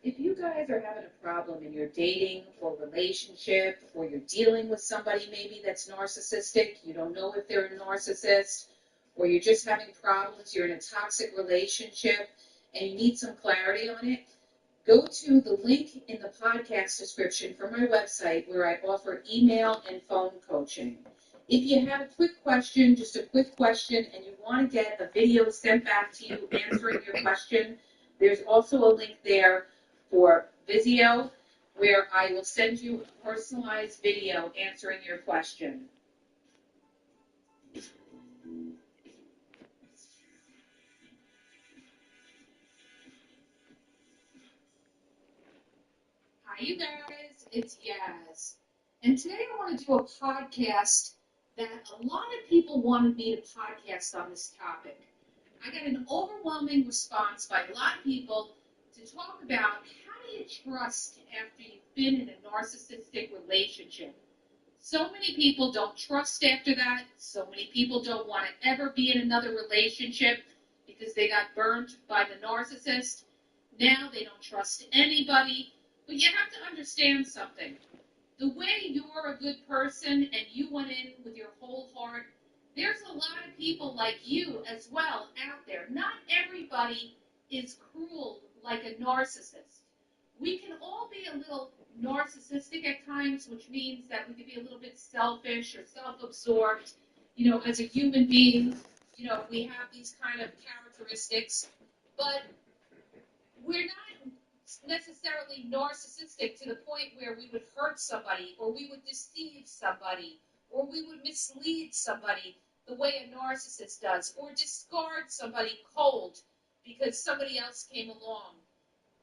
If you guys are having a problem in your dating or relationship, or you're dealing with somebody maybe that's narcissistic, you don't know if they're a narcissist, or you're just having problems, you're in a toxic relationship, and you need some clarity on it, go to the link in the podcast description for my website where I offer email and phone coaching. If you have a quick question, just a quick question, and you want to get a video sent back to you answering your question, there's also a link there for Vizio where I will send you a personalized video answering your question. Hi, you guys. It's Yaz. And today I want to do a podcast that a lot of people wanted me to podcast on this topic. I got an overwhelming response by a lot of people to talk about how do you trust after you've been in a narcissistic relationship. So many people don't trust after that. So many people don't want to ever be in another relationship because they got burned by the narcissist. Now they don't trust anybody. But you have to understand something. The way you're a good person and you went in with your whole heart, there's a lot of people like you as well out there. Not everybody is cruel like a narcissist. We can all be a little narcissistic at times, which means that we can be a little bit selfish or self-absorbed. As a human being, we have these kind of characteristics, but we're not necessarily narcissistic to the point where we would hurt somebody or we would deceive somebody or we would mislead somebody the way a narcissist does or discard somebody cold because somebody else came along.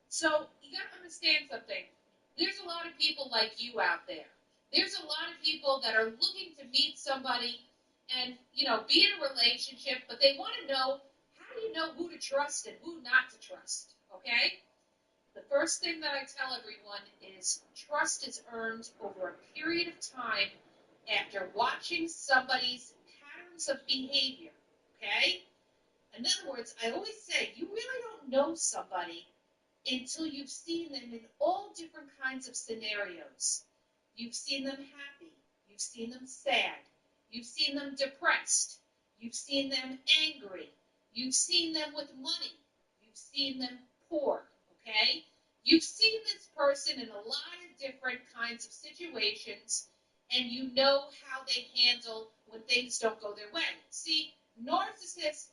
So you got to understand something. There's a lot of people like you out there. There's a lot of people that are looking to meet somebody and, be in a relationship, but they want to know, how do you know who to trust and who not to trust, okay? The first thing that I tell everyone is trust is earned over a period of time after watching somebody's patterns of behavior, okay? In other words, I always say you really don't know somebody until you've seen them in all different kinds of scenarios. You've seen them happy. You've seen them sad. You've seen them depressed. You've seen them angry. You've seen them with money. You've seen them poor, okay? You've seen this person in a lot of different kinds of situations, and you know how they handle when things don't go their way. See, narcissists,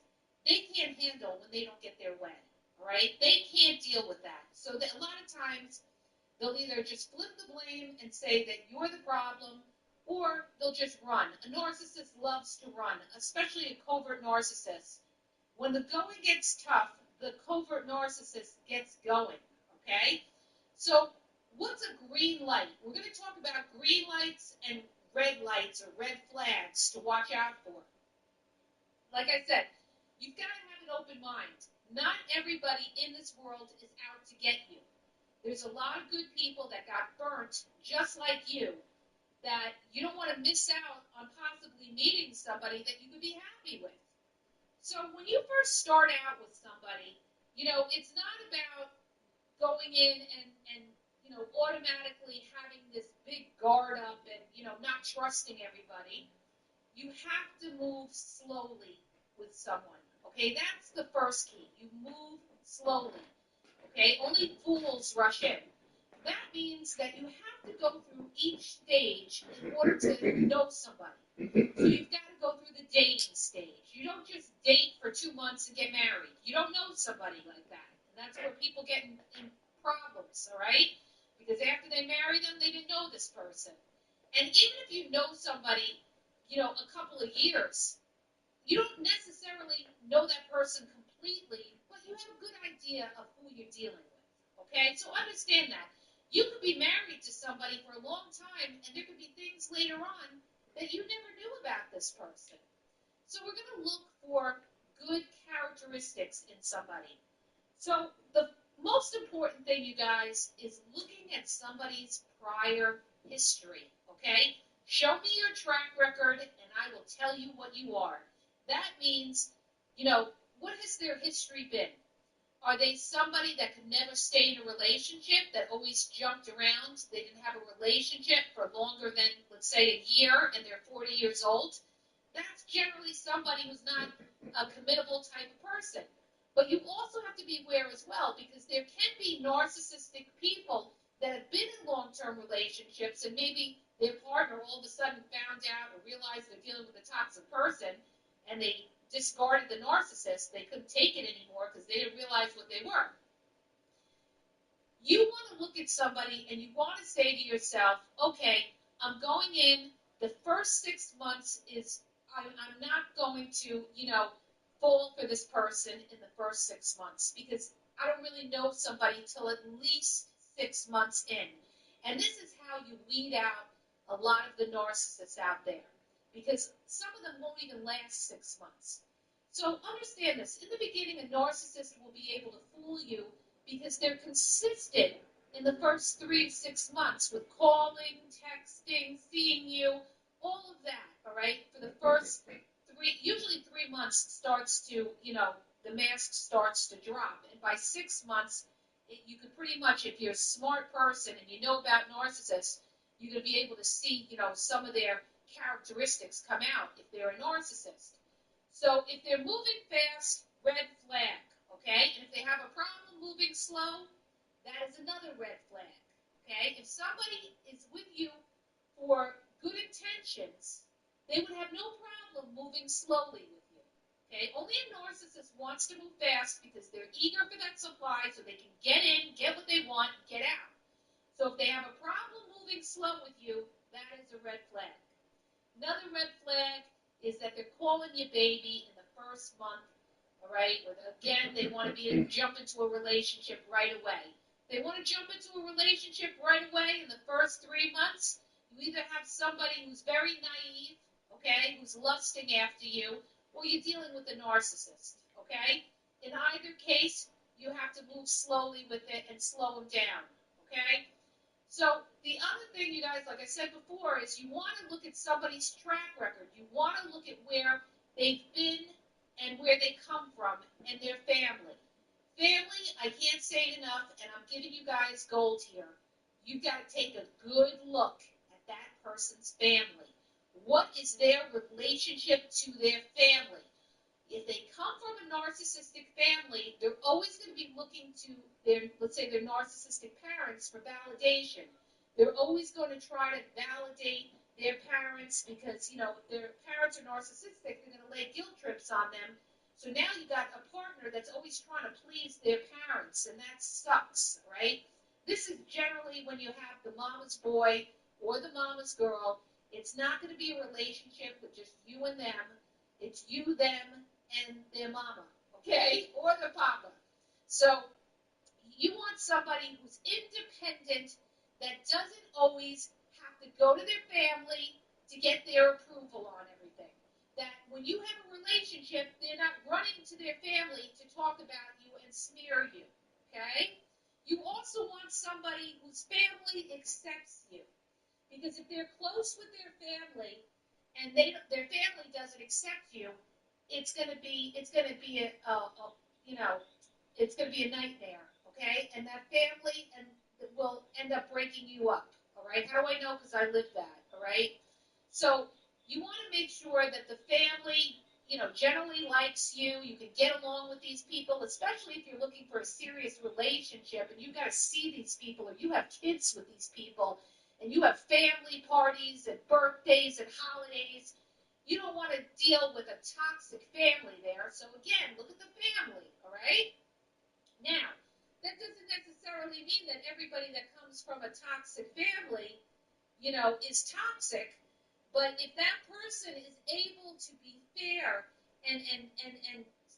they can't handle when they don't get their way. All right? They can't deal with that. So that a lot of times they'll either just flip the blame and say that you're the problem, or they'll just run. A narcissist loves to run, especially a covert narcissist. When the going gets tough, the covert narcissist gets going. Okay? So what's a green light? We're going to talk about green lights and red lights or red flags to watch out for. Like I said, you've got to have an open mind. Not everybody in this world is out to get you. There's a lot of good people that got burnt just like you, that you don't want to miss out on possibly meeting somebody that you could be happy with. So when you first start out with somebody, it's not about going in and automatically having this big guard up and, not trusting everybody. You have to move slowly with someone. Okay, that's the first key. You move slowly. Okay, only fools rush in. That means that you have to go through each stage in order to know somebody. So you've got to go through the dating stage. You don't just date for 2 months and get married. You don't know somebody like that. And that's where people get in problems, all right? Because after they marry them, they didn't know this person. And even if you know somebody, a couple of years, you don't necessarily know that person completely, but you have a good idea of who you're dealing with, okay? So understand that. You could be married to somebody for a long time, and there could be things later on that you never knew about this person. So we're going to look for good characteristics in somebody. So the most important thing, you guys, is looking at somebody's prior history, okay? Show me your track record, and I will tell you what you are. That means, what has their history been? Are they somebody that could never stay in a relationship, that always jumped around? They didn't have a relationship for longer than, let's say, a year, and they're 40 years old? That's generally somebody who's not a committable type of person. But you also have to be aware as well, because there can be narcissistic people that have been in long-term relationships, and maybe their partner all of a sudden found out or realized they're dealing with a toxic person, and they discarded the narcissist. They couldn't take it anymore because they didn't realize what they were. You want to look at somebody and you want to say to yourself, okay, I'm going in, the first 6 months is, I'm not going to, fall for this person in the first 6 months, because I don't really know somebody till at least 6 months in. And this is how you weed out a lot of the narcissists out there, because some of them won't even last 6 months. So understand this. In the beginning, a narcissist will be able to fool you because they're consistent in the first 3 to 6 months with calling, texting, seeing you, all of that, all right? For the first usually 3 months starts to, the mask starts to drop. And by 6 months, you can pretty much, if you're a smart person and you know about narcissists, you're going to be able to see, some of their characteristics come out if they're a narcissist. So if they're moving fast, red flag, okay? And if they have a problem moving slow, that is another red flag, okay? If somebody is with you for good intentions, they would have no problem moving slowly with you, okay? Only a narcissist wants to move fast because they're eager for that supply so they can get in, get what they want, and get out. So if they have a problem moving slow with you, that is a red flag. Another red flag is that they're calling you baby in the first month, all right? Or again, they want to jump into a relationship right away. They want to jump into a relationship right away in the first 3 months. You either have somebody who's very naive, okay, who's lusting after you, or you're dealing with a narcissist, okay? In either case, you have to move slowly with it and slow them down, okay? So the other thing, you guys, like I said before, is you want to look at somebody's track record. You want to look at where they've been and where they come from and their family. Family, I can't say it enough, and I'm giving you guys gold here. You've got to take a good look at that person's family. What is their relationship to their family? If they come from a narcissistic family, they're always going to be looking to their, let's say, their narcissistic parents for validation. They're always going to try to validate their parents because, if their parents are narcissistic, they're going to lay guilt trips on them. So now you got a partner that's always trying to please their parents, and that sucks, right? This is generally when you have the mama's boy or the mama's girl. It's not going to be a relationship with just you and them. It's you, them, and their mama, okay, or their papa. So you want somebody who's independent, that doesn't always have to go to their family to get their approval on everything. That when you have a relationship, they're not running to their family to talk about you and smear you, okay? You also want somebody whose family accepts you. Because if they're close with their family and their family doesn't accept you, it's going to be a nightmare, okay? And that family will end up breaking you up, all right? How do I know? Because I lived that, all right? So you want to make sure that the family, generally likes you. You can get along with these people, especially if you're looking for a serious relationship and you've got to see these people, or you have kids with these people, and you have family parties and birthdays and holidays. You don't want to deal with a toxic family there. So again, look at the family, all right? Now, that doesn't necessarily mean that everybody that comes from a toxic family, is toxic. But if that person is able to be fair and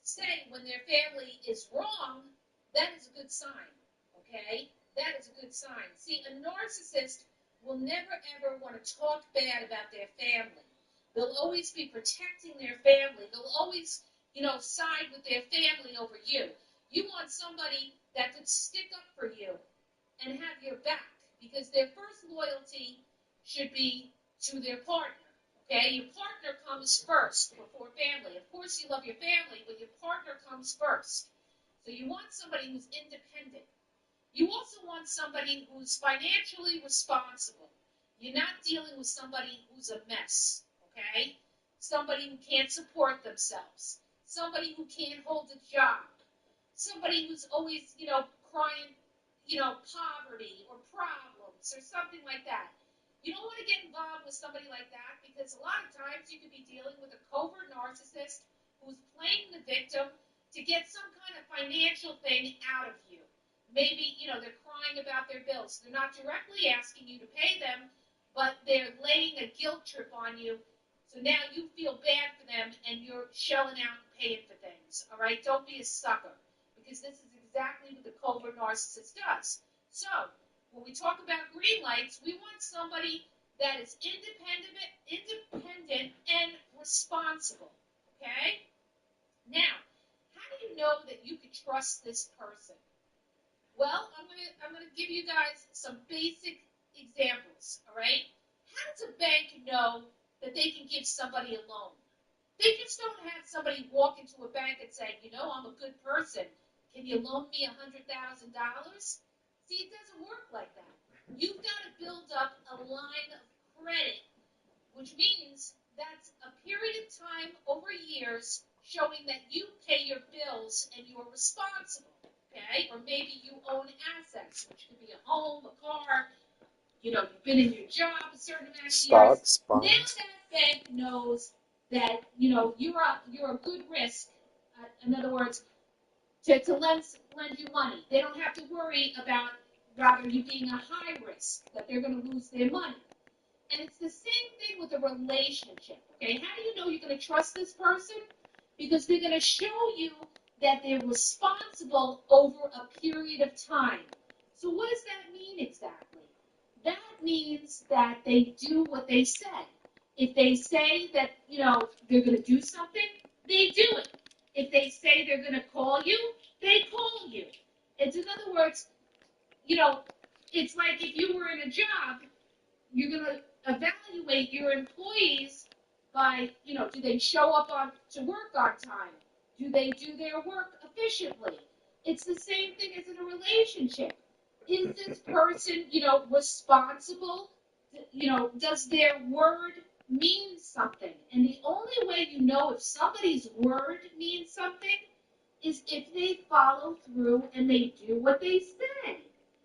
say when their family is wrong, that is a good sign, okay? That is a good sign. See, a narcissist will never, ever want to talk bad about their family. They'll always be protecting their family. They'll always, side with their family over you. You want somebody that could stick up for you and have your back, because their first loyalty should be to their partner. Okay, your partner comes first before family. Of course, you love your family, but your partner comes first. So you want somebody who's independent. You also want somebody who's financially responsible. You're not dealing with somebody who's a mess, okay? Somebody who can't support themselves. Somebody who can't hold a job. Somebody who's always, crying, poverty or problems or something like that. You don't want to get involved with somebody like that because a lot of times you could be dealing with a covert narcissist who's playing the victim to get some kind of financial thing out of you. Maybe, they're crying about their bills. They're not directly asking you to pay them, but they're laying a guilt trip on you. So now you feel bad for them and you're shelling out and paying for things. All right? Don't be a sucker because this is exactly what the covert narcissist does. So, when we talk about green lights, we want somebody that is independent and responsible. Okay? Now, how do you know that you can trust this person? Well, I'm gonna give you guys some basic examples. All right? How does a bank know that they can give somebody a loan? They just don't have somebody walk into a bank and say, I'm a good person. Can you loan me $100,000? See, it doesn't work like that. You've got to build up a line of credit, which means that's a period of time over years showing that you pay your bills and you're responsible, okay? Or maybe you own assets, which could be a home, a car, you've been in your job a certain amount of Stocks, years. Now bonds. that bank knows that, you're a good risk. In other words, to lend you money. They don't have to worry about rather you being a high risk, that they're going to lose their money. And it's the same thing with a relationship, okay? How do you know you're going to trust this person? Because they're going to show you that they're responsible over a period of time. So what does that mean exactly? That means that they do what they said. If they say that, they're going to do something, they do it. If they say they're going to call you, they call you. It's, in other words, it's like if you were in a job, you're going to evaluate your employees by, do they show up to work on time? Do they do their work efficiently? It's the same thing as in a relationship. Is this person, responsible? Does their word mean something? And the only way you know if somebody's word means something is if they follow through and they do what they say.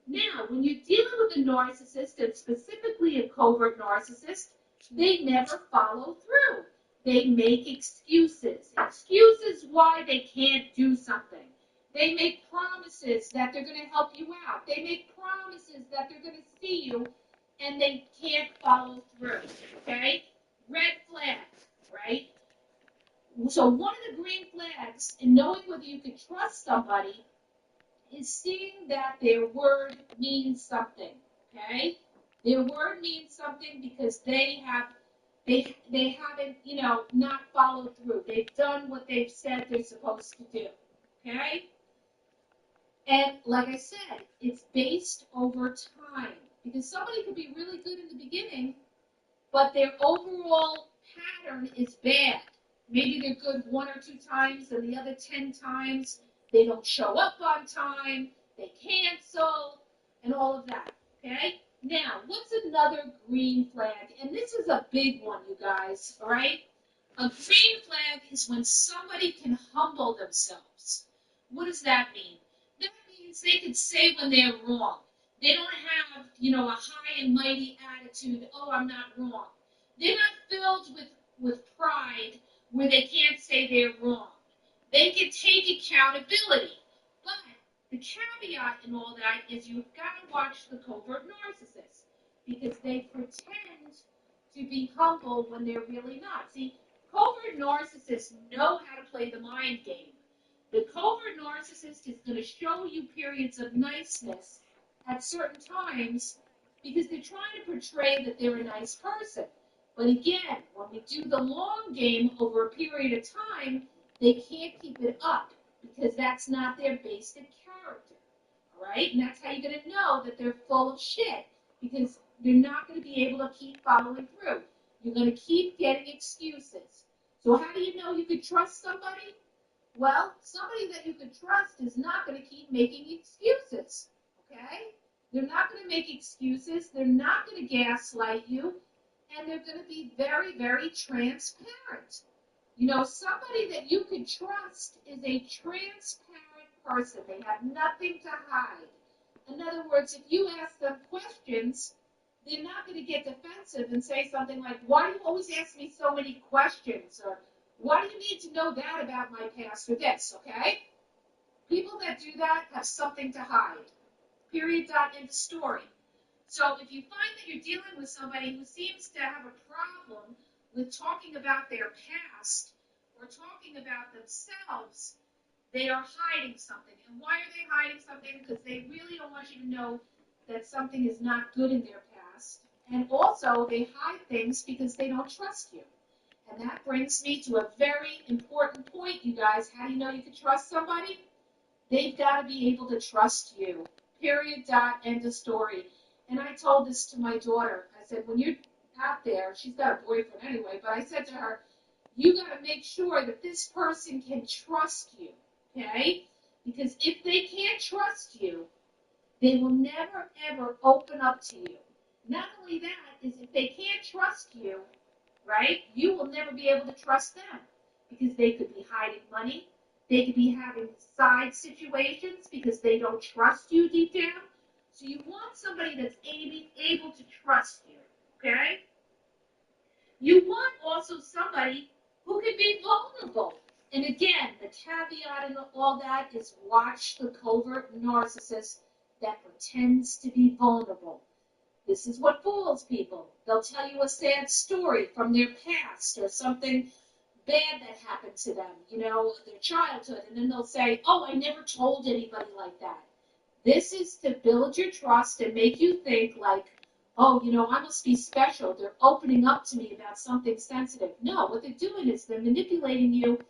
Now, when you're dealing with a narcissist, and specifically a covert narcissist, they never follow through. They make excuses. Excuses why they can't do something. They make promises that they're going to help you out. They make promises that they're going to see you, and they can't follow through. Okay? Red flag, right? So one of the green flags in knowing whether you can trust somebody is seeing that their word means something, okay? Their word means something because they haven't, not followed through. They've done what they've said they're supposed to do, okay? And like I said, it's based over time because somebody could be really good in the beginning, but their overall pattern is bad. Maybe they're good 1 or 2 times, and the other 10 times they don't show up on time, they cancel, and all of that. Okay? Now, what's another green flag? And this is a big one, you guys, all right? A green flag is when somebody can humble themselves. What does that mean? That means they can say when they're wrong. They don't have, a high and mighty attitude, oh, I'm not wrong. They're not filled with pride where they can't say they're wrong. They can take accountability. But the caveat in all that is you've got to watch the covert narcissist because they pretend to be humble when they're really not. See, covert narcissists know how to play the mind game. The covert narcissist is going to show you periods of niceness at certain times because they're trying to portray that they're a nice person. But again, when we do the long game over a period of time, they can't keep it up because that's not their basic character. All right? And that's how you're going to know that they're full of shit because they're not going to be able to keep following through. You're going to keep getting excuses. So how do you know you can trust somebody? Well, somebody that you can trust is not going to keep making excuses, okay? They're not going to make excuses. They're not going to gaslight you, and they're going to be very, very transparent. You know, somebody that you can trust is a transparent person. They have nothing to hide. In other words, if you ask them questions, they're not going to get defensive and say something like, why do you always ask me so many questions? Or why do you need to know that about my past or this, okay? People that do that have something to hide. Period, dot, end of story. So if you find that you're dealing with somebody who seems to have a problem with talking about their past or talking about themselves, they are hiding something. And why are they hiding something? Because they really don't want you to know that something is not good in their past. And also, they hide things because they don't trust you. And that brings me to a very important point, you guys. How do you know you can trust somebody? They've got to be able to trust you. Period, dot, end of story. And I told this to my daughter. I said, when you're out there, she's got a boyfriend anyway, but I said to her, you got to make sure that this person can trust you, okay? Because if they can't trust you, they will never, ever open up to you. Not only that, is if they can't trust you, right, you will never be able to trust them because they could be hiding money. They could be having side situations because they don't trust you deep down. So you want somebody that's able to trust you, okay? You want also somebody who can be vulnerable. And again, the caveat in all that is watch the covert narcissist that pretends to be vulnerable. This is what fools people. They'll tell you a sad story from their past or something bad that happened to them, you know, their childhood, and then they'll say, oh, I never told anybody like that. This is to build your trust and make you think like, oh, you know, I must be special. They're opening up to me about something sensitive. No, what they're doing is they're manipulating you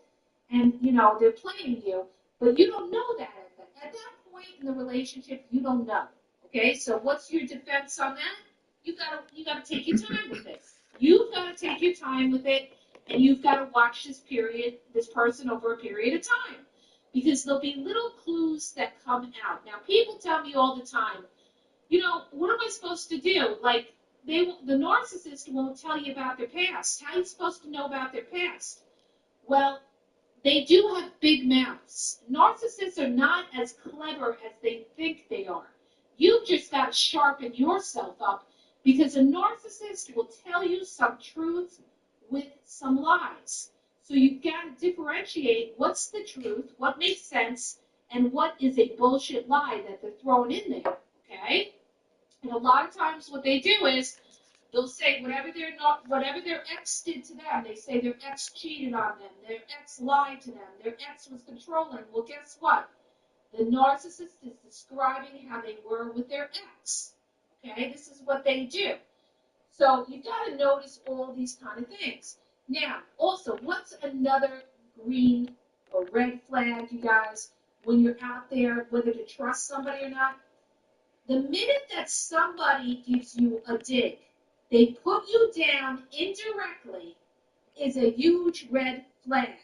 and, you know, they're playing you, but you don't know that at that point in the relationship, you don't know. Okay, so what's your defense on that? You gotta take your time with it. You've got to take your time with it, and you've got to watch this person over a period of time, because there'll be little clues that come out. Now, people tell me all the time, you know, what am I supposed to do? Like, the narcissist won't tell you about their past. How are you supposed to know about their past? Well, they do have big mouths. Narcissists are not as clever as they think they are. You've just got to sharpen yourself up because a narcissist will tell you some truth with some lies. So you've got to differentiate what's the truth, what makes sense, and what is a bullshit lie that they're throwing in there. Okay? And a lot of times what they do is they'll say whatever their ex did to them. They say their ex cheated on them, their ex lied to them, their ex was controlling. Well, guess what? The narcissist is describing how they were with their ex. Okay, this is what they do. So you've got to notice all these kind of things. Now, also, what's another green or red flag, you guys, when you're out there, whether to trust somebody or not? The minute that somebody gives you a dig, they put you down indirectly, is a huge red flag,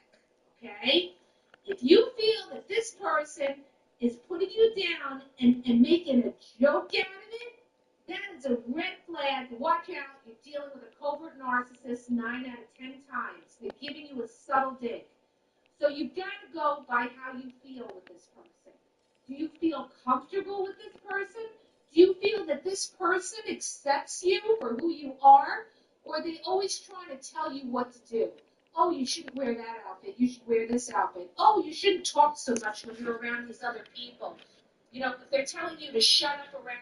okay? If you feel that this person is putting you down and making a joke out of it, that is a red flag. Watch out, you're dealing with a covert narcissist 9 out of 10 times. They're giving you a subtle dig. So you've got to go by how you feel with this person. Do you feel comfortable with this person? Do you feel that this person accepts you for who you are? Or are they always trying to tell you what to do? Oh, you shouldn't wear that outfit. You should wear this outfit. Oh, you shouldn't talk so much when you're around these other people. You know, if they're telling you to shut up around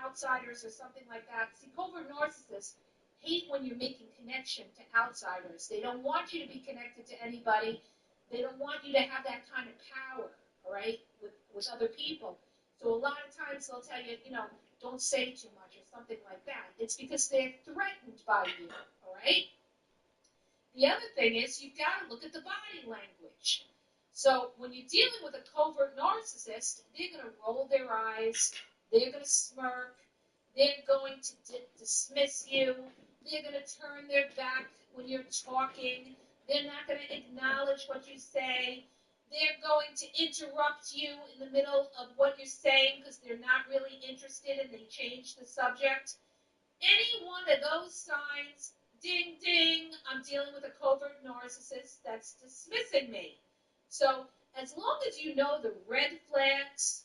outsiders or something like that. See, covert narcissists hate when you're making connection to outsiders. They don't want you to be connected to anybody. They don't want you to have that kind of power, all right, with other people. So a lot of times they'll tell you, you know, don't say too much or something like that. It's because they're threatened by you, all right? The other thing is you've got to look at the body language. So when you're dealing with a covert narcissist, they're going to roll their eyes, they're going to smirk, they're going to dismiss you, they're going to turn their back when you're talking, they're not going to acknowledge what you say. They're going to interrupt you in the middle of what you're saying because they're not really interested and they change the subject. Any one of those signs, ding, ding, I'm dealing with a covert narcissist that's dismissing me. So as long as you know the red flags,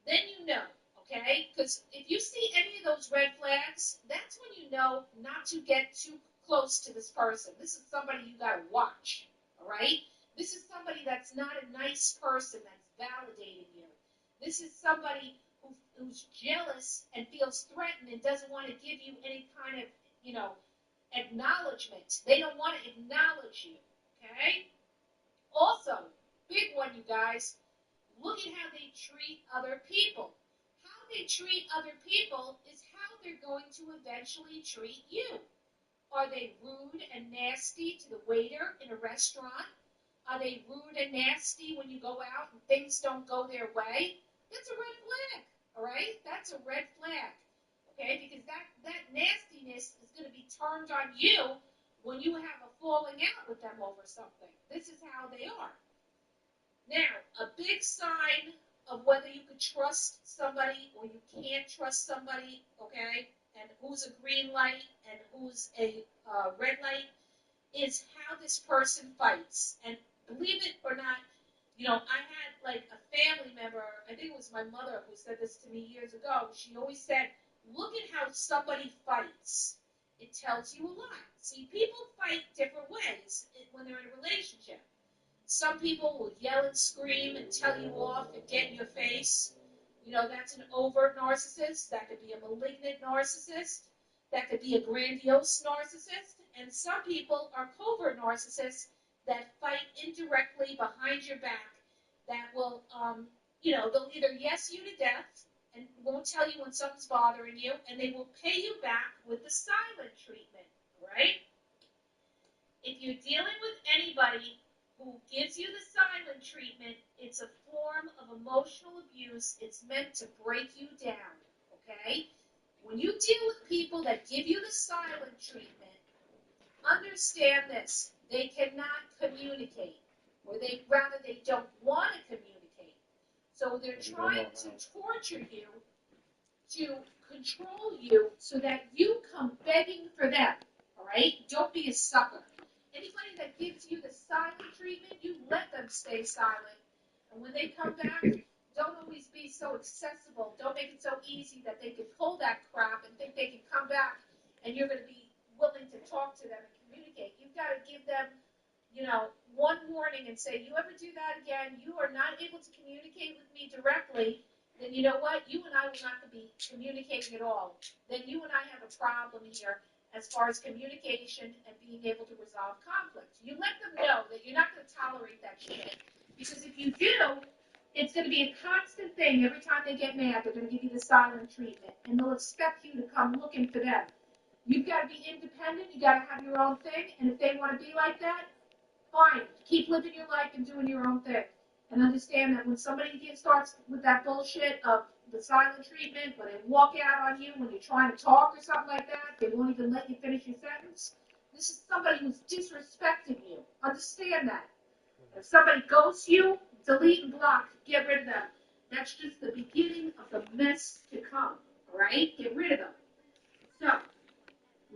then you know, okay? Because if you see any of those red flags, that's when you know not to get too close to this person. This is somebody you got to watch, all right? This is somebody that's not a nice person that's validating you. This is somebody who's jealous and feels threatened and doesn't want to give you any kind of, acknowledgement. They don't want to acknowledge you, okay? Also, big one, you guys, look at how they treat other people. How they treat other people is how they're going to eventually treat you. Are they rude and nasty to the waiter in a restaurant? Are they rude and nasty when you go out and things don't go their way? That's a red flag, all right? That's a red flag, okay? Because that nastiness is going to be turned on you when you have a falling out with them over something. This is how they are. Now, a big sign of whether you could trust somebody or you can't trust somebody, okay, and who's a green light and who's a red light, is how this person fights. And believe it or not, I had like a family member, I think it was my mother who said this to me years ago. She always said, look at how somebody fights. It tells you a lot. See, people fight different ways when they're in a relationship. Some people will yell and scream and tell you off and get in your face. That's an overt narcissist. That could be a malignant narcissist. That could be a grandiose narcissist. And some people are covert narcissists that fight indirectly behind your back that will, they'll either yes you to death and won't tell you when something's bothering you, and they will pay you back with the silent treatment, right? If you're dealing with anybody who gives you the silent treatment, it's a form of emotional abuse. It's meant to break you down, okay? When you deal with people that give you the silent treatment, understand this. They cannot communicate, or they don't want to communicate. So they're trying to torture you, to control you, so that you come begging for them, all right? Don't be a sucker. Anybody that gives you the silent treatment, you let them stay silent. And when they come back, don't always be so accessible. Don't make it so easy that they can pull that crap and think they can come back and you're going to be willing to talk to them and communicate. You've got to give them, one warning and say, you ever do that again, you are not able to communicate with me directly, then you know what? You and I will not be communicating at all. Then you and I have a problem here as far as communication and being able to resolve conflict. You let them know that you're not going to tolerate that shit. Because if you do, it's going to be a constant thing. Every time they get mad, they're going to give you the silent treatment. And they'll expect you to come looking for them. You've got to be independent. You've got to have your own thing. And if they want to be like that, fine. Keep living your life and doing your own thing. And understand that when somebody starts with that bullshit of the silent treatment, or they walk out on you when you're trying to talk or something like that, they won't even let you finish your sentence. This is somebody who's disrespecting you. Understand that. If somebody ghosts you, delete and block. Get rid of them. That's just the beginning of the mess to come. All right? Get rid of them. So,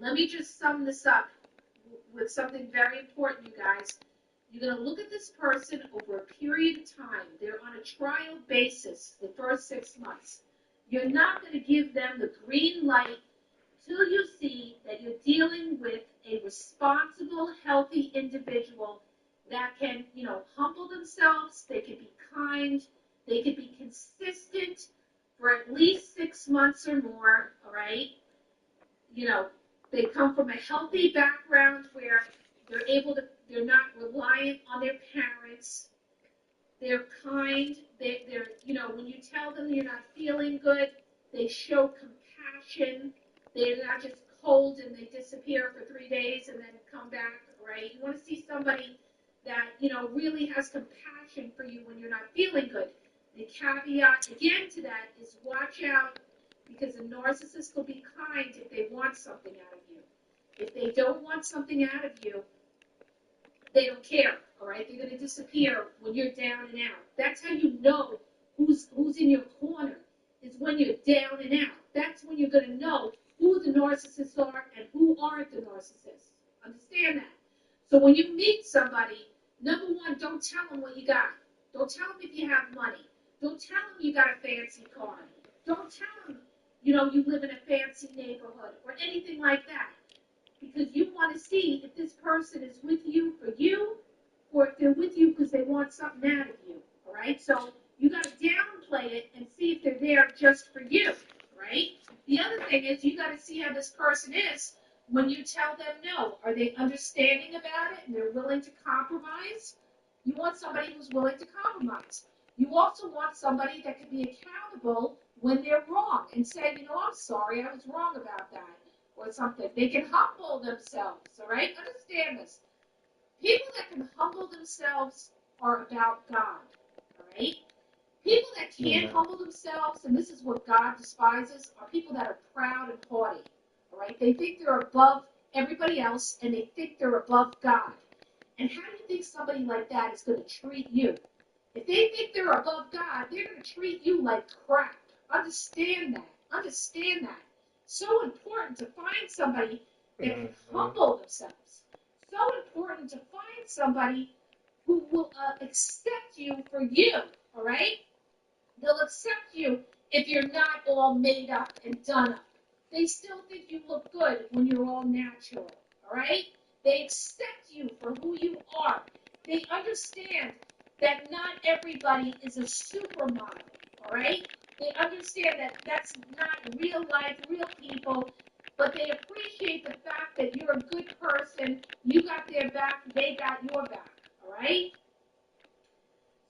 let me just sum this up with something very important, you guys. You're going to look at this person over a period of time. They're on a trial basis the first 6 months. You're not going to give them the green light till you see that you're dealing with a responsible, healthy individual that can, humble themselves. They can be kind. They can be consistent for at least 6 months or more, all right? They come from a healthy background where they're not reliant on their parents. They're kind. They're, when you tell them you're not feeling good, they show compassion. They're not just cold and they disappear for 3 days and then come back, right? You want to see somebody that, really has compassion for you when you're not feeling good. The caveat, again, to that is watch out, because a narcissist will be kind if they want something out of you. If they don't want something out of you, they don't care. All right, they're going to disappear when you're down and out. That's how you know who's in your corner, is when you're down and out. That's when you're going to know who the narcissists are and who aren't the narcissists. Understand that? So when you meet somebody, number one, don't tell them what you got. Don't tell them if you have money. Don't tell them you got a fancy car. Don't tell them, you live in a fancy neighborhood or anything like that. Because you want to see if this person is with you for you or if they're with you because they want something out of you. All right? So you got to downplay it and see if they're there just for you. Right? The other thing is you got to see how this person is when you tell them no. Are they understanding about it and they're willing to compromise? You want somebody who's willing to compromise. You also want somebody that can be accountable when they're wrong and say, I'm sorry, I was wrong about that or something. They can humble themselves, all right? Understand this. People that can humble themselves are about God, all right? People that can't humble themselves, and this is what God despises, are people that are proud and haughty, all right? They think they're above everybody else, and they think they're above God. And how do you think somebody like that is going to treat you? If they think they're above God, they're going to treat you like crap. Understand that. Understand that. So important to find somebody that can humble themselves. So important to find somebody who will accept you for you, all right? They'll accept you if you're not all made up and done up. They still think you look good when you're all natural, all right? They accept you for who you are. They understand that not everybody is a supermodel, all right? They understand that that's not real life, real people, but they appreciate the fact that you're a good person. You got their back, they got your back, all right?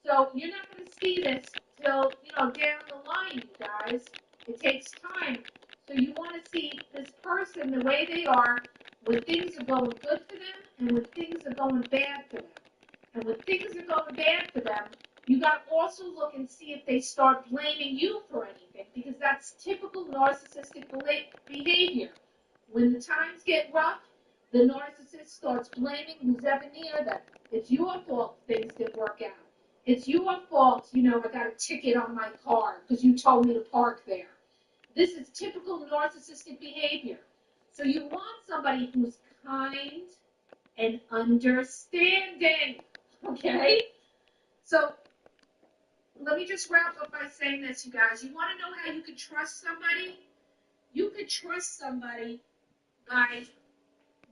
So you're not going to see this till, down the line, you guys. It takes time. So you want to see this person the way they are when things are going good for them and when things are going bad for them. And when things are going bad for them, you got to also look and see if they start blaming you for anything, because that's typical narcissistic behavior. When the times get rough, the narcissist starts blaming who's ever near them. It's your fault things didn't work out. It's your fault, I got a ticket on my car because you told me to park there. This is typical narcissistic behavior. So you want somebody who's kind and understanding, okay? So let me just wrap up by saying this, you guys. You want to know how you can trust somebody? You can trust somebody by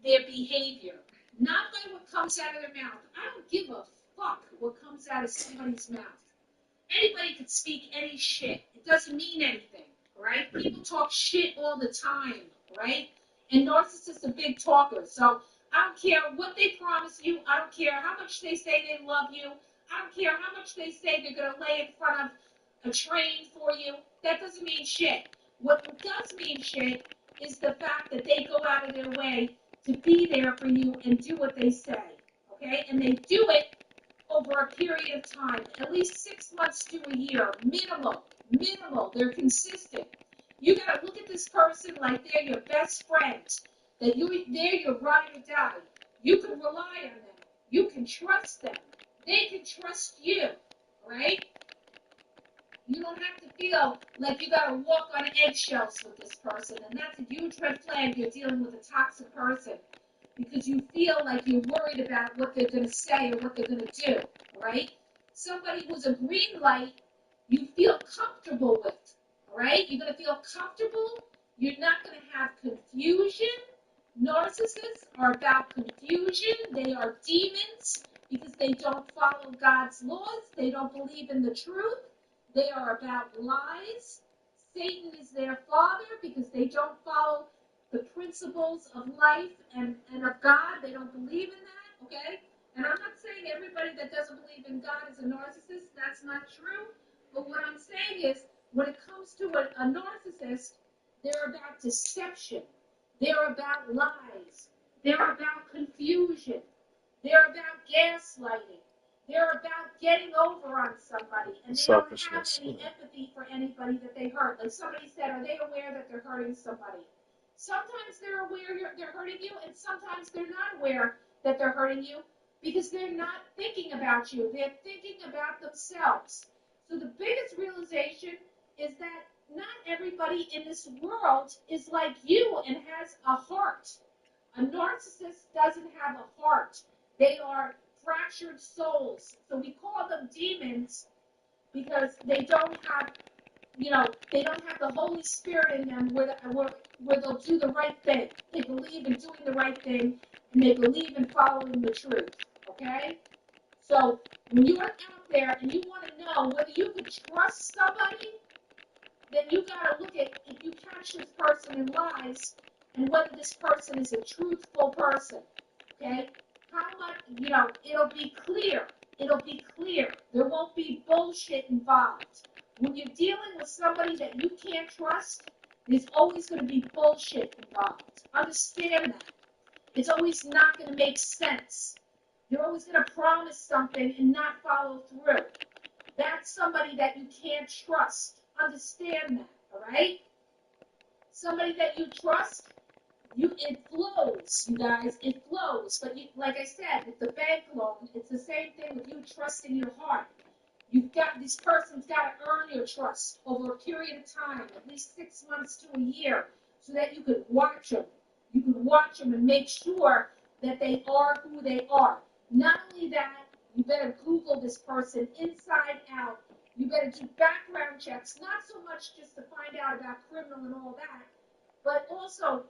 their behavior, not by what comes out of their mouth. I don't give a fuck what comes out of somebody's mouth. Anybody can speak any shit. It doesn't mean anything, right? People talk shit all the time, right? And narcissists are big talkers. So I don't care what they promise you. I don't care how much they say they love you. I don't care how much they say they're going to lay in front of a train for you. That doesn't mean shit. What does mean shit is the fact that they go out of their way to be there for you and do what they say, okay? And they do it over a period of time, at least 6 months to a year, minimal. They're consistent. You got to look at this person like they're your best friend, that they're your ride or die. You can rely on them. You can trust them. They can trust you, right? You don't have to feel like you got to walk on eggshells with this person, and that's a huge red flag. You're dealing with a toxic person because you feel like you're worried about what they're going to say or what they're going to do, right? Somebody who's a green light, you feel comfortable with, all right? You're going to feel comfortable. You're not going to have confusion. Narcissists are about confusion. They are demons because they don't follow God's laws. They don't believe in the truth. They are about lies. Satan is their father because they don't follow the principles of life and of God. They don't believe in that, okay? And I'm not saying everybody that doesn't believe in God is a narcissist. That's not true. But what I'm saying is when it comes to a narcissist, they're about deception. They're about lies. They're about confusion. They're about gaslighting. They're about getting over on somebody, and they don't have any empathy for anybody that they hurt. Like somebody said, are they aware that they're hurting somebody? Sometimes they're aware they're hurting you, and sometimes they're not aware that they're hurting you because they're not thinking about you. They're thinking about themselves. So the biggest realization is that not everybody in this world is like you and has a heart. A narcissist doesn't have a heart. They are fractured souls. So we call them demons because they don't have, they don't have the Holy Spirit in them where they'll do the right thing. They believe in doing the right thing, and they believe in following the truth, okay? So when you're out there and you want to know whether you can trust somebody, then you got to look at if you catch this person in lies and whether this person is a truthful person, okay? How much, it'll be clear. It'll be clear. There won't be bullshit involved. When you're dealing with somebody that you can't trust, there's always going to be bullshit involved. Understand that. It's always not going to make sense. You're always going to promise something and not follow through. That's somebody that you can't trust. Understand that, all right? Somebody that you trust, it flows, you guys. It flows. But like I said, with the bank loan, it's the same thing with you trusting your heart. This person's got to earn your trust over a period of time, at least 6 months to a year, so that you could watch them. You could watch them and make sure that they are who they are. Not only that, you better Google this person inside out. You better do background checks, not so much just to find out about criminal and all that, but also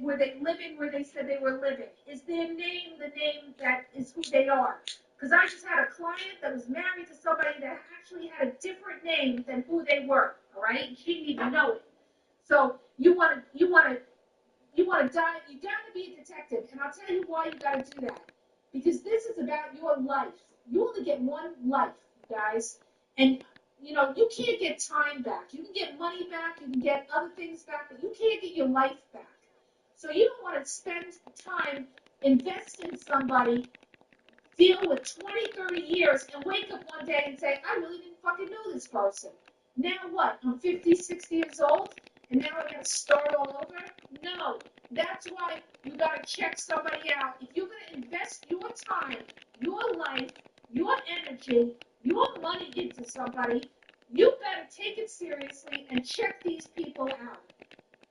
were they living where they said they were living? Is their name the name that is who they are? Because I just had a client that was married to somebody that actually had a different name than who they were. All right, and she didn't even know it. So you want to dive. You got to be a detective, and I'll tell you why you got to do that. Because this is about your life. You only get one life, guys, and you can't get time back. You can get money back, you can get other things back, but you can't get your life back. So you don't want to spend time invest in somebody, deal with 20, 30 years, and wake up one day and say, I really didn't fucking know this person. Now what? I'm 50, 60 years old, and now I got to start all over? No. That's why you got to check somebody out. If you're going to invest your time, your life, your energy, your money into somebody, you better take it seriously and check these people out.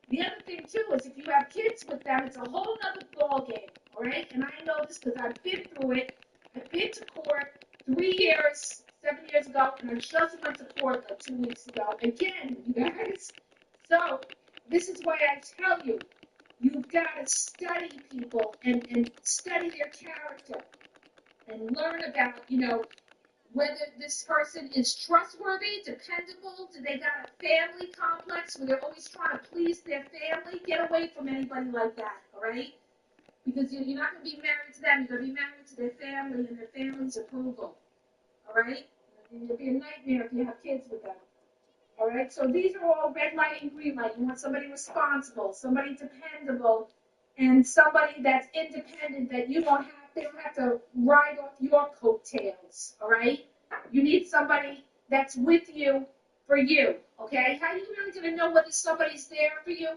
The other thing, too, is if you have kids with them, it's a whole other ball game, all right? And I know this because I've been through it. I've been to court 7 years ago, and I just went to court like 2 weeks ago. Again, you guys. So this is why I tell you, you've got to study people and study their character and learn about, whether this person is trustworthy, dependable, do they got a family complex where they're always trying to please their family? Get away from anybody like that, all right? Because you're not going to be married to them. You're going to be married to their family and their family's approval, all right? It'll be a nightmare if you have kids with them. All right, so these are all red light and green light. You want somebody responsible, somebody dependable, and somebody that's independent that they don't have to ride off your coattails, all right? You need somebody that's with you for you, okay? How are you really going to know whether somebody's there for you?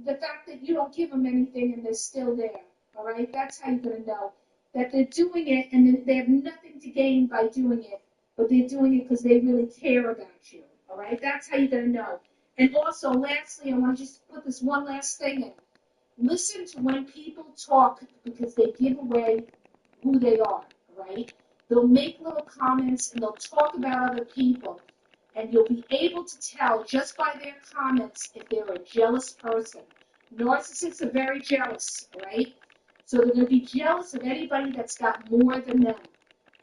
The fact that you don't give them anything and they're still there, all right? That's how you're going to know that they're doing it and they have nothing to gain by doing it. But they're doing it because they really care about you, all right? That's how you're going to know. And also, lastly, I want to just put this one last thing in. Listen to when people talk because they give away who they are, right? They'll make little comments and they'll talk about other people. And you'll be able to tell just by their comments if they're a jealous person. Narcissists are very jealous, right? So they're going to be jealous of anybody that's got more than them.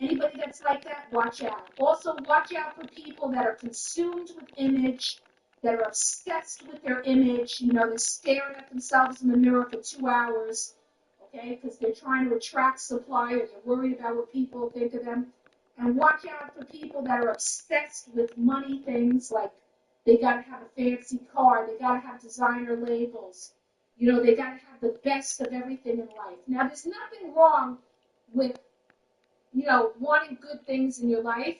Anybody that's like that, watch out. Also, watch out for people that are consumed with image, that are obsessed with their image. They're staring at themselves in the mirror for 2 hours, okay, because they're trying to attract supply or they're worried about what people think of them. And watch out for people that are obsessed with money things, like they got to have a fancy car, they got to have designer labels, they got to have the best of everything in life. Now, there's nothing wrong with wanting good things in your life.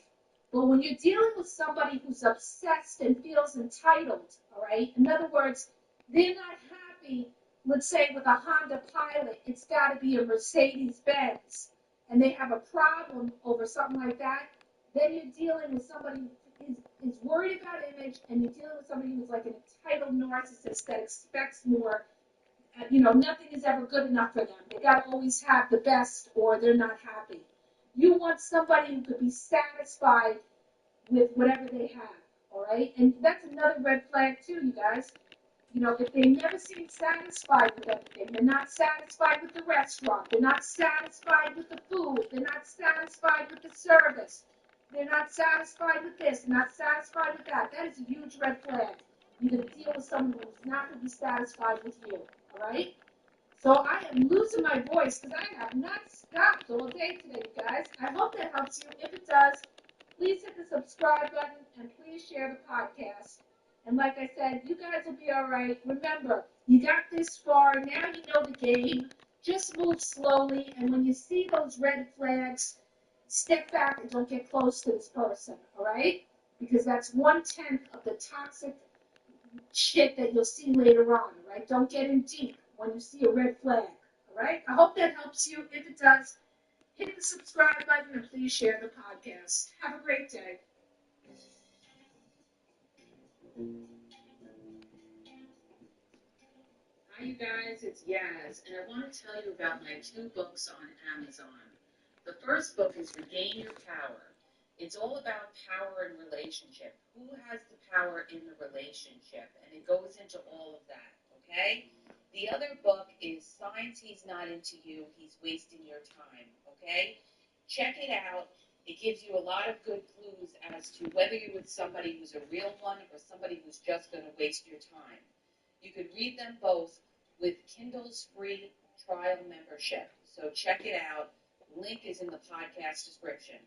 But when you're dealing with somebody who's obsessed and feels entitled, all right? In other words, they're not happy let's say with a Honda Pilot, it's got to be a Mercedes Benz, and they have a problem over something like that, then you're dealing with somebody who is worried about image, and you're dealing with somebody who's like an entitled narcissist that expects more. Nothing is ever good enough for them. They got to always have the best, or they're not happy. You want somebody who could be satisfied with whatever they have, all right? And that's another red flag too, you guys. If they never seem satisfied with everything, they're not satisfied with the restaurant, they're not satisfied with the food, they're not satisfied with the service, they're not satisfied with this, they're not satisfied with that. That is a huge red flag. You're going to deal with someone who's not going to be satisfied with you, all right? So I am losing my voice because I have not stopped all day today, you guys. I hope that helps you. If it does, please hit the subscribe button and please share the podcast. And like I said, you guys will be all right. Remember, you got this far. Now you know the game. Just move slowly. And when you see those red flags, step back and don't get close to this person, all right? Because that's 1/10 of the toxic shit that you'll see later on, all right? Don't get in deep when you see a red flag, all right? I hope that helps you. If it does, hit the subscribe button and please share the podcast. Have a great day. Hi, you guys. It's Yaz, and I want to tell you about my 2 books on Amazon. The first book is Regain Your Power. It's all about power and relationship. Who has the power in the relationship? And it goes into all of that, okay? The other book is Signs He's Not Into You, He's Wasting Your Time, okay? Check it out. It gives you a lot of good clues as to whether you're with somebody who's a real one or somebody who's just going to waste your time. You could read them both with Kindle's free trial membership. So check it out. Link is in the podcast description.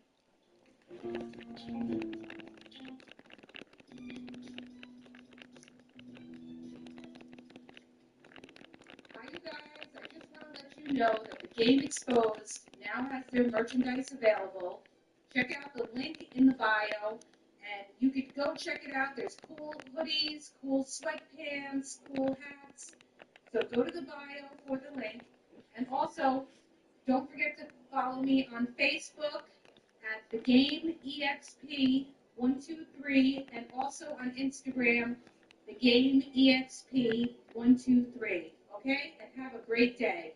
Hi, you guys. I just want to let you know that the Game Exposed now has their merchandise available. Check out the link in the bio, and you can go check it out. There's cool hoodies, cool sweatpants, cool hats. So go to the bio for the link. And also, don't forget to follow me on Facebook at the Game EXP123 and also on Instagram, the Game EXP123. Okay? And have a great day.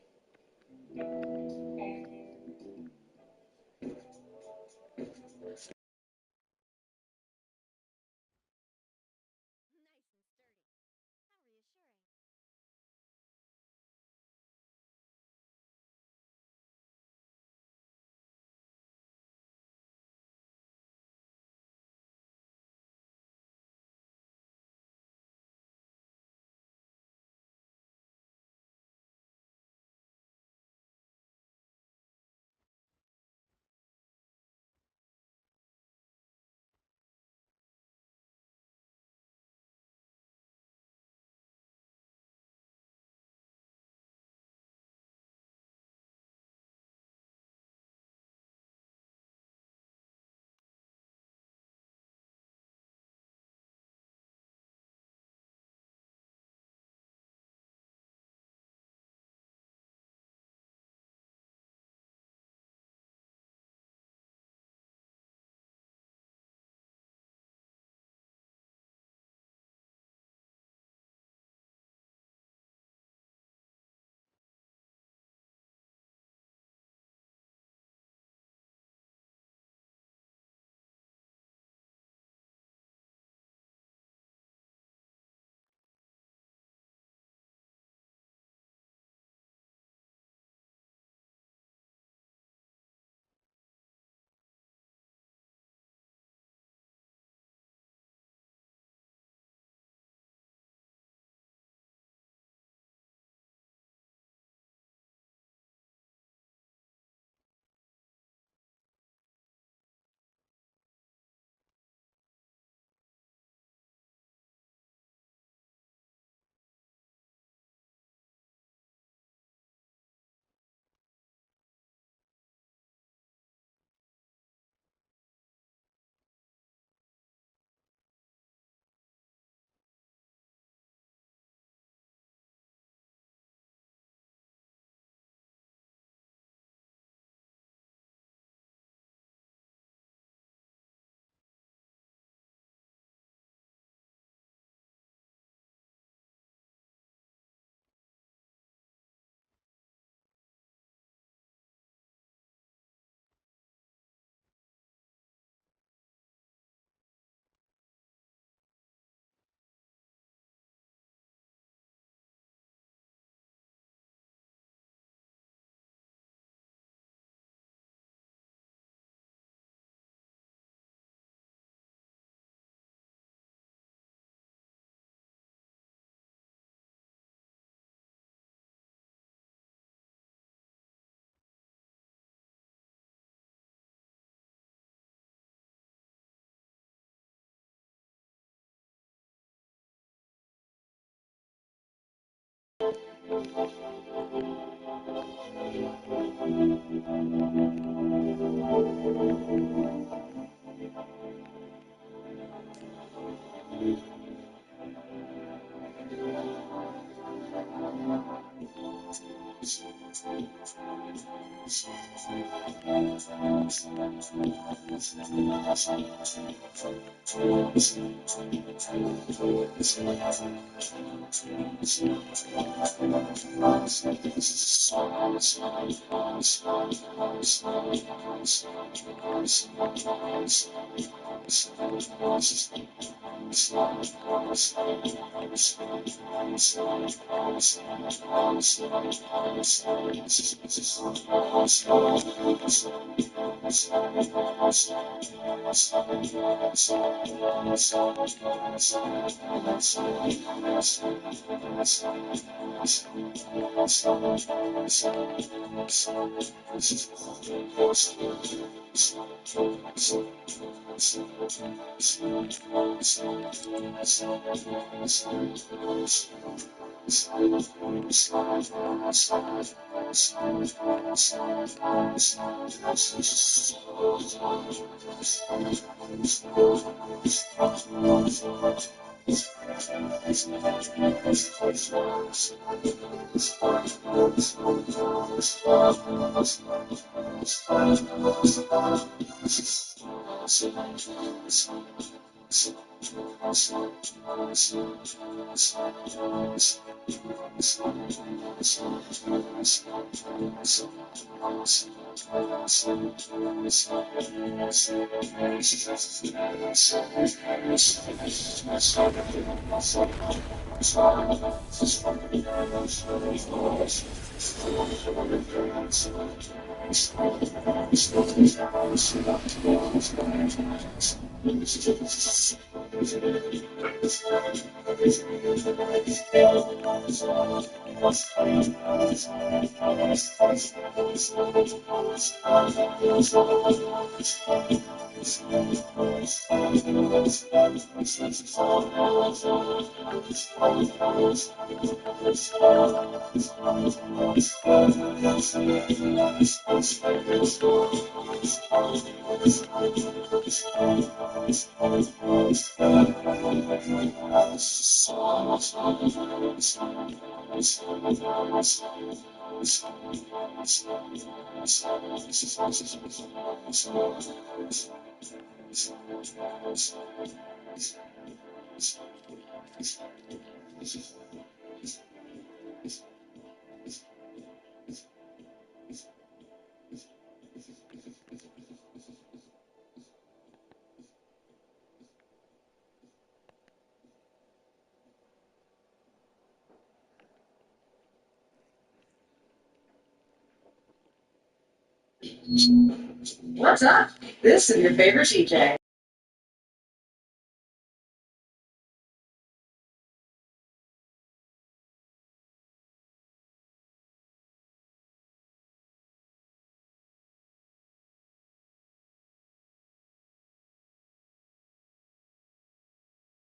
What's up? This is your favorite DJ.